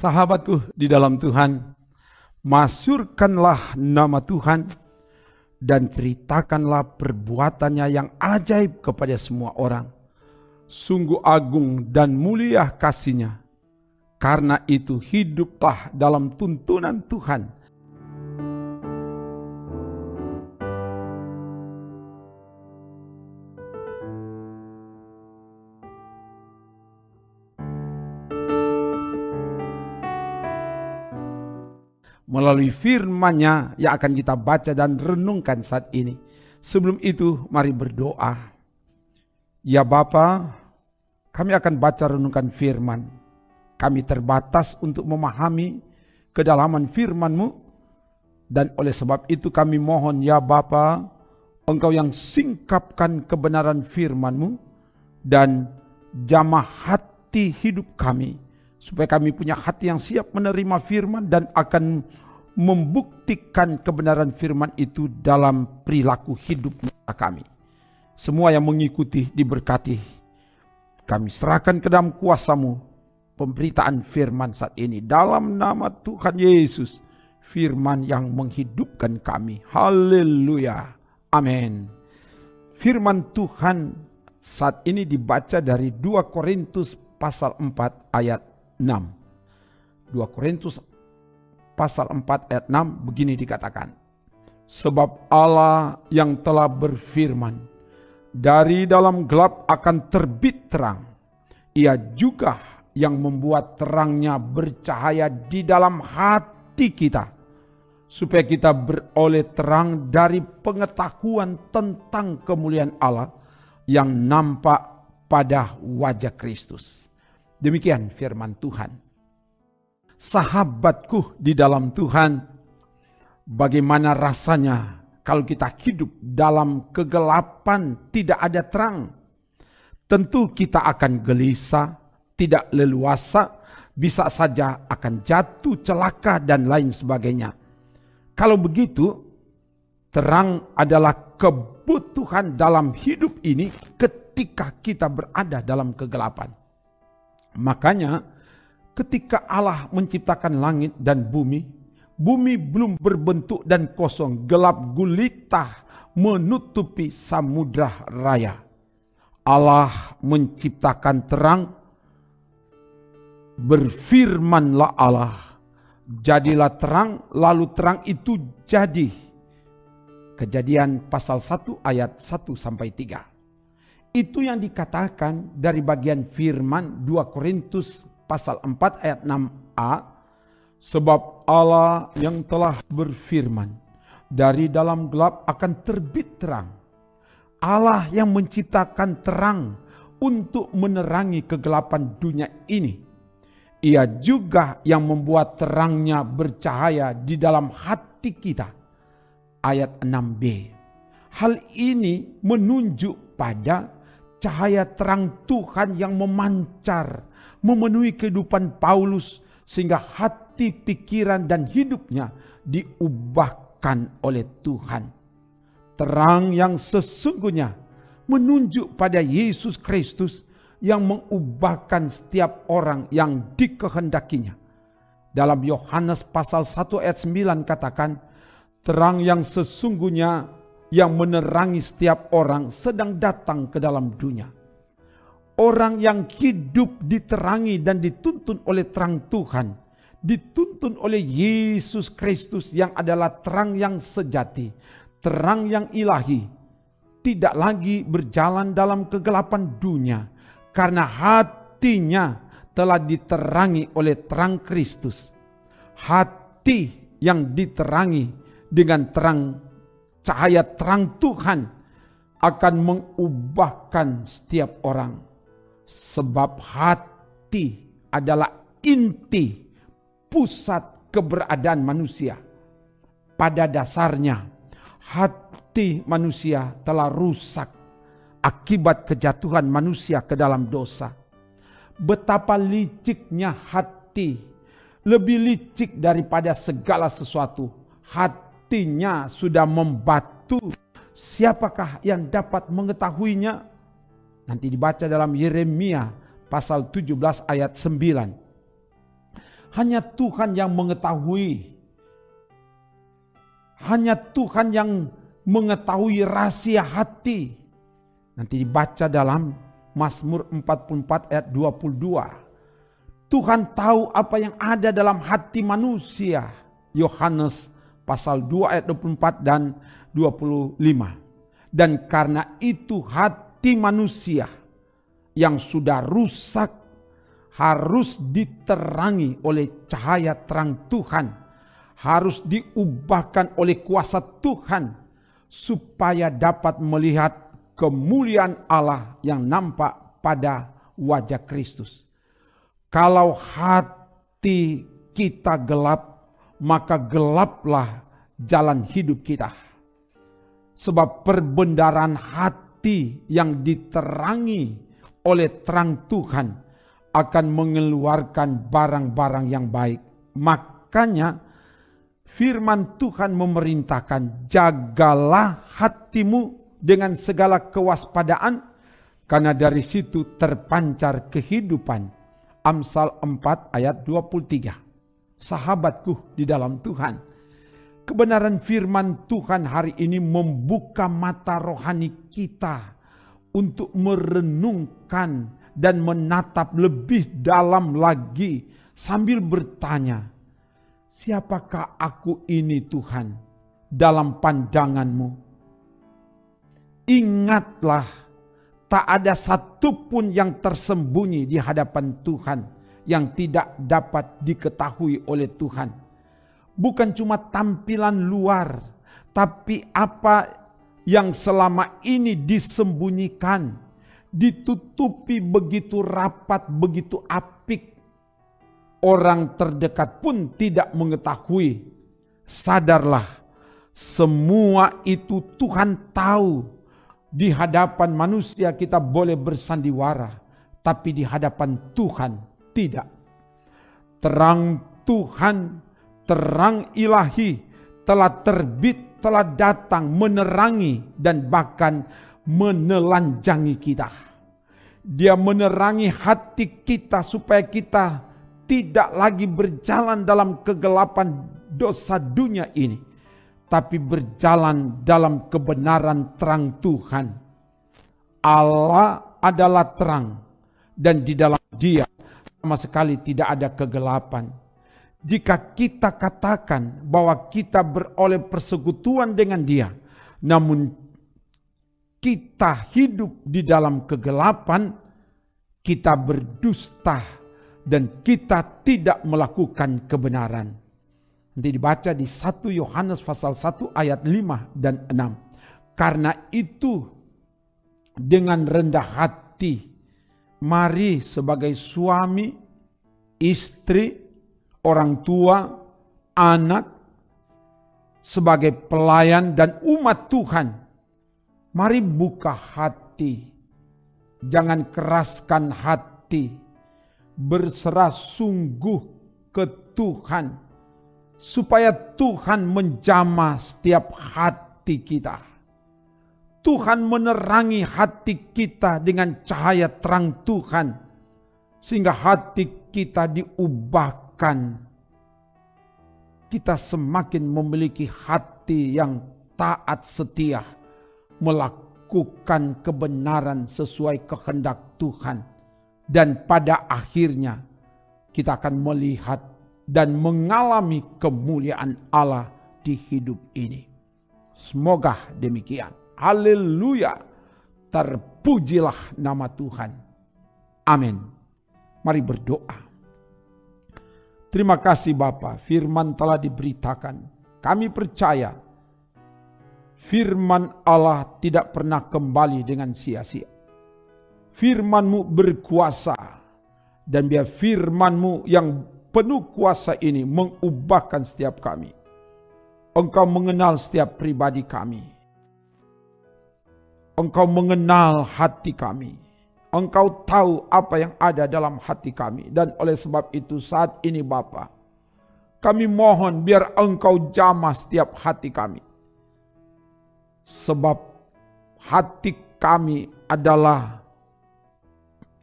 Sahabatku di dalam Tuhan, masyurkanlah nama Tuhan dan ceritakanlah perbuatannya yang ajaib kepada semua orang. Sungguh agung dan mulia kasih-Nya. Karena itu hiduplah dalam tuntunan Tuhan. Melalui firman-Nya yang akan kita baca dan renungkan saat ini. Sebelum itu, mari berdoa. Ya Bapa, kami akan baca renungkan firman. Kami terbatas untuk memahami kedalaman firman-Mu. Dan oleh sebab itu kami mohon ya Bapa, Engkau yang singkapkan kebenaran firman-Mu dan jamah hati hidup kami. Supaya kami punya hati yang siap menerima firman dan akan membuktikan kebenaran firman itu dalam perilaku hidup kami. Semua yang mengikuti diberkati. Kami serahkan ke dalam kuasa-Mu pemberitaan firman saat ini. Dalam nama Tuhan Yesus, firman yang menghidupkan kami. Haleluya. Amin. Firman Tuhan saat ini dibaca dari 2 Korintus pasal 4 ayat 6. 2 Korintus pasal 4 ayat 6 begini dikatakan. Sebab Allah yang telah berfirman, dari dalam gelap akan terbit terang. Ia juga yang membuat terangnya bercahaya di dalam hati kita. Supaya kita beroleh terang dari pengetahuan tentang kemuliaan Allah yang nampak pada wajah Kristus. Demikian firman Tuhan. Sahabatku di dalam Tuhan, bagaimana rasanya kalau kita hidup dalam kegelapan, tidak ada terang? Tentu kita akan gelisah, tidak leluasa, bisa saja akan jatuh, celaka dan lain sebagainya. Kalau begitu, terang adalah kebutuhan dalam hidup ini ketika kita berada dalam kegelapan. Makanya ketika Allah menciptakan langit dan bumi, bumi belum berbentuk dan kosong, gelap gulita menutupi samudra raya. Allah menciptakan terang, berfirmanlah Allah, jadilah terang, lalu terang itu jadi. Kejadian pasal 1 ayat 1-3. Itu yang dikatakan dari bagian firman 2 Korintus pasal 4 ayat 6a. Sebab Allah yang telah berfirman, dari dalam gelap akan terbit terang. Allah yang menciptakan terang untuk menerangi kegelapan dunia ini. Ia juga yang membuat terangnya bercahaya di dalam hati kita. Ayat 6b. Hal ini menunjuk pada cahaya terang Tuhan yang memancar, memenuhi kehidupan Paulus, sehingga hati, pikiran, dan hidupnya diubahkan oleh Tuhan. Terang yang sesungguhnya menunjuk pada Yesus Kristus yang mengubahkan setiap orang yang dikehendakinya. Dalam Yohanes pasal 1 ayat 9 katakan, terang yang sesungguhnya yang menerangi setiap orang sedang datang ke dalam dunia. Orang yang hidup diterangi dan dituntun oleh terang Tuhan, dituntun oleh Yesus Kristus yang adalah terang yang sejati, terang yang ilahi, tidak lagi berjalan dalam kegelapan dunia, karena hatinya telah diterangi oleh terang Kristus. Hati yang diterangi dengan terang, cahaya terang Tuhan akan mengubahkan setiap orang. Sebab hati adalah inti pusat keberadaan manusia. Pada dasarnya hati manusia telah rusak akibat kejatuhan manusia ke dalam dosa. Betapa liciknya hati, lebih licik daripada segala sesuatu. Hatinya sudah membatu. Siapakah yang dapat mengetahuinya? Nanti dibaca dalam Yeremia pasal 17 ayat 9. Hanya Tuhan yang mengetahui. Hanya Tuhan yang mengetahui rahasia hati. Nanti dibaca dalam Mazmur 44 ayat 22. Tuhan tahu apa yang ada dalam hati manusia. Yohanes pasal 2 ayat 24 dan 25. Dan karena itu hati manusia yang sudah rusak harus diterangi oleh cahaya terang Tuhan. Harus diubahkan oleh kuasa Tuhan supaya dapat melihat kemuliaan Allah yang nampak pada wajah Kristus. Kalau hati kita gelap, maka gelaplah jalan hidup kita. Sebab perbendaharaan hati yang diterangi oleh terang Tuhan akan mengeluarkan barang-barang yang baik. Makanya firman Tuhan memerintahkan, jagalah hatimu dengan segala kewaspadaan, karena dari situ terpancar kehidupan. Amsal 4 ayat 23. Sahabatku di dalam Tuhan, kebenaran firman Tuhan hari ini membuka mata rohani kita untuk merenungkan dan menatap lebih dalam lagi sambil bertanya, siapakah aku ini Tuhan dalam pandangan-Mu? Ingatlah, tak ada satupun yang tersembunyi di hadapan Tuhan yang tidak dapat diketahui oleh Tuhan. Bukan cuma tampilan luar, tapi apa yang selama ini disembunyikan, ditutupi begitu rapat, begitu apik. Orang terdekat pun tidak mengetahui. Sadarlah, semua itu Tuhan tahu. Di hadapan manusia kita boleh bersandiwara, tapi di hadapan Tuhan tidak. Terang Tuhan, terang ilahi telah terbit, telah datang menerangi dan bahkan menelanjangi kita. Dia menerangi hati kita supaya kita tidak lagi berjalan dalam kegelapan dosa dunia ini, tapi berjalan dalam kebenaran terang Tuhan. Allah adalah terang, dan di dalam Dia sama sekali tidak ada kegelapan. Jika kita katakan bahwa kita beroleh persekutuan dengan Dia, namun kita hidup di dalam kegelapan, kita berdusta dan kita tidak melakukan kebenaran. Nanti dibaca di 1 Yohanes pasal 1 ayat 5 dan 6. Karena itu dengan rendah hati, mari sebagai suami, istri, orang tua, anak, sebagai pelayan dan umat Tuhan, mari buka hati, jangan keraskan hati, berserah sungguh ke Tuhan, supaya Tuhan menjamah setiap hati kita. Tuhan menerangi hati kita dengan cahaya terang Tuhan, sehingga hati kita diubahkan. Kita semakin memiliki hati yang taat setia, melakukan kebenaran sesuai kehendak Tuhan. Dan pada akhirnya kita akan melihat dan mengalami kemuliaan Allah di hidup ini. Semoga demikian. Haleluya. Terpujilah nama Tuhan. Amin. Mari berdoa. Terima kasih Bapa, firman telah diberitakan. Kami percaya firman Allah tidak pernah kembali dengan sia-sia. Firman-Mu berkuasa, dan biar firman-Mu yang penuh kuasa ini mengubahkan setiap kami. Engkau mengenal setiap pribadi kami. Engkau mengenal hati kami. Engkau tahu apa yang ada dalam hati kami. Dan oleh sebab itu saat ini Bapa, kami mohon biar Engkau jamah setiap hati kami. Sebab hati kami adalah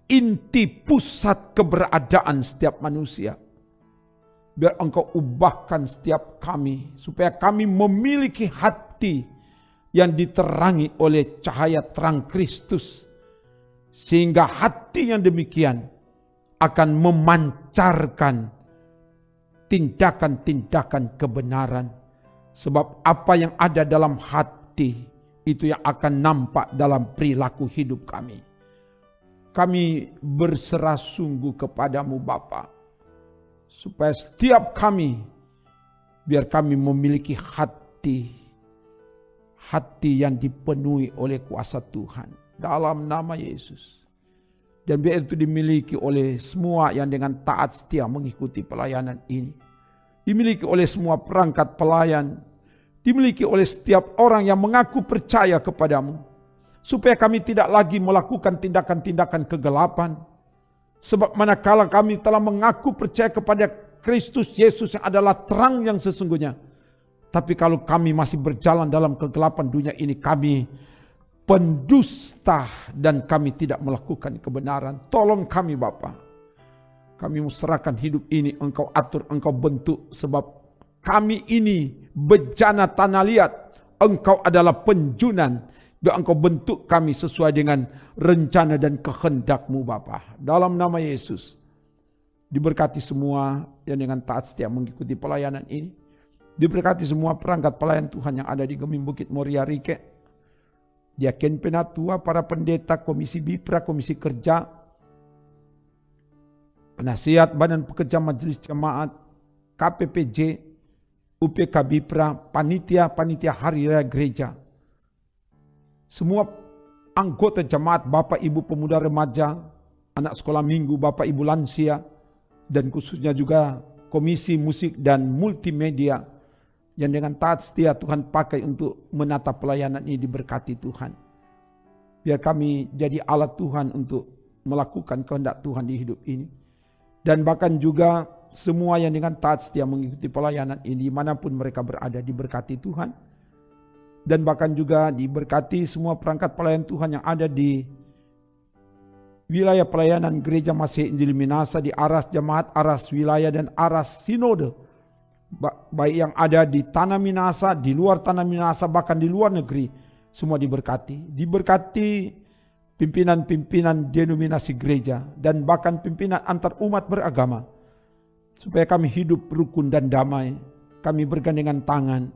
inti pusat keberadaan setiap manusia. Biar Engkau ubahkan setiap kami, supaya kami memiliki hati yang diterangi oleh cahaya terang Kristus. Sehingga hati yang demikian akan memancarkan tindakan-tindakan kebenaran. Sebab apa yang ada dalam hati, itu yang akan nampak dalam perilaku hidup kami. Kami berserah sungguh kepadamu Bapa, supaya setiap kami, biar kami memiliki hati yang dipenuhi oleh kuasa Tuhan. Dalam nama Yesus. Dan biar itu dimiliki oleh semua yang dengan taat setia mengikuti pelayanan ini. Dimiliki oleh semua perangkat pelayan. Dimiliki oleh setiap orang yang mengaku percaya kepadamu. Supaya kami tidak lagi melakukan tindakan-tindakan kegelapan. Sebab manakala kami telah mengaku percaya kepada Kristus Yesus yang adalah terang yang sesungguhnya. Tapi kalau kami masih berjalan dalam kegelapan dunia ini, kami pendusta dan kami tidak melakukan kebenaran. Tolong kami Bapa. Kami serahkan hidup ini, Engkau atur, Engkau bentuk. Sebab kami ini bejana tanah liat. Engkau adalah penjunan. Biar Engkau bentuk kami sesuai dengan rencana dan kehendak-Mu Bapa. Dalam nama Yesus. Diberkati semua yang dengan taat setia mengikuti pelayanan ini. Diberkati semua perangkat pelayan Tuhan yang ada di Gemim Bukit Moria Rike. Diaken Penatua, para pendeta, komisi Bipra, komisi kerja, penasihat Badan Pekerja Majelis Jemaat, KPPJ, UPK Bipra, panitia Hari Raya Gereja. Semua anggota jemaat, Bapak Ibu pemuda remaja, anak sekolah minggu, Bapak Ibu lansia, dan khususnya juga komisi musik dan multimedia yang dengan taat setia Tuhan pakai untuk menata pelayanan ini, diberkati Tuhan. Biar kami jadi alat Tuhan untuk melakukan kehendak Tuhan di hidup ini. Dan bahkan juga semua yang dengan taat setia mengikuti pelayanan ini, dimanapun mereka berada, diberkati Tuhan. Dan bahkan juga diberkati semua perangkat pelayan Tuhan yang ada di wilayah pelayanan Gereja Masih Injil Minasa, di aras jemaat, aras wilayah, dan aras sinode. Baik yang ada di tanah Minasa, di luar tanah Minasa, bahkan di luar negeri, semua diberkati. Diberkati pimpinan-pimpinan denominasi gereja, dan bahkan pimpinan antar umat beragama. Supaya kami hidup rukun dan damai, kami bergandengan tangan,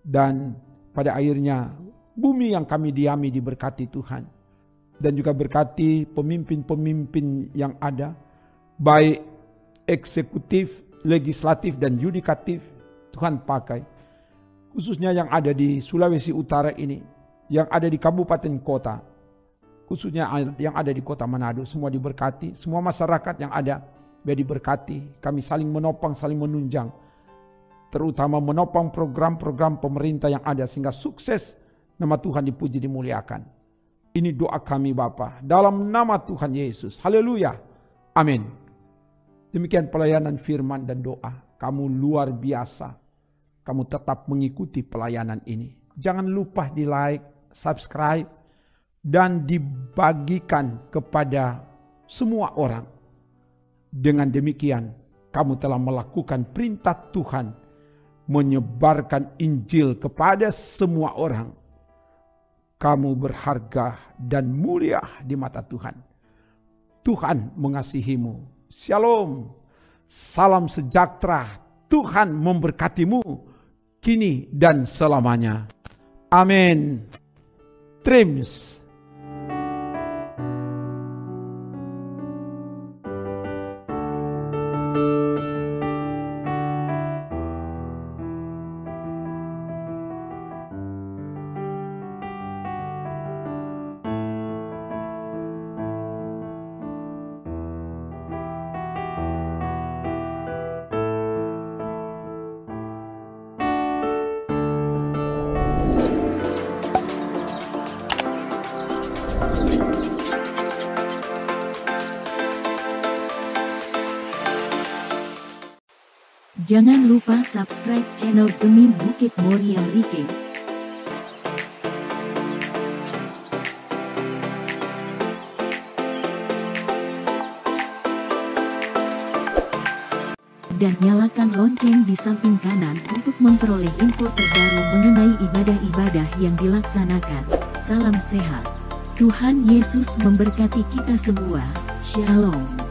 dan pada akhirnya bumi yang kami diami diberkati Tuhan. Dan juga berkati pemimpin-pemimpin yang ada, baik eksekutif, legislatif, dan yudikatif, Tuhan pakai. Khususnya yang ada di Sulawesi Utara ini, yang ada di kabupaten kota, khususnya yang ada di kota Manado, semua diberkati. Semua masyarakat yang ada, biar diberkati. Kami saling menopang, saling menunjang. Terutama menopang program-program pemerintah yang ada, sehingga sukses, nama Tuhan dipuji, dimuliakan. Ini doa kami Bapa, dalam nama Tuhan Yesus. Haleluya. Amin. Demikian pelayanan firman dan doa. Kamu luar biasa. Kamu tetap mengikuti pelayanan ini. Jangan lupa di like, subscribe, dan dibagikan kepada semua orang. Dengan demikian, kamu telah melakukan perintah Tuhan, menyebarkan Injil kepada semua orang. Kamu berharga dan mulia di mata Tuhan. Tuhan mengasihimu. Shalom. Salam sejahtera. Tuhan memberkatimu kini dan selamanya. Amin. Trims. Jangan lupa subscribe channel Gemim Bukit Moria Rike. dan nyalakan lonceng di samping kanan untuk memperoleh info terbaru mengenai ibadah-ibadah yang dilaksanakan. Salam sehat. Tuhan Yesus memberkati kita semua. Shalom.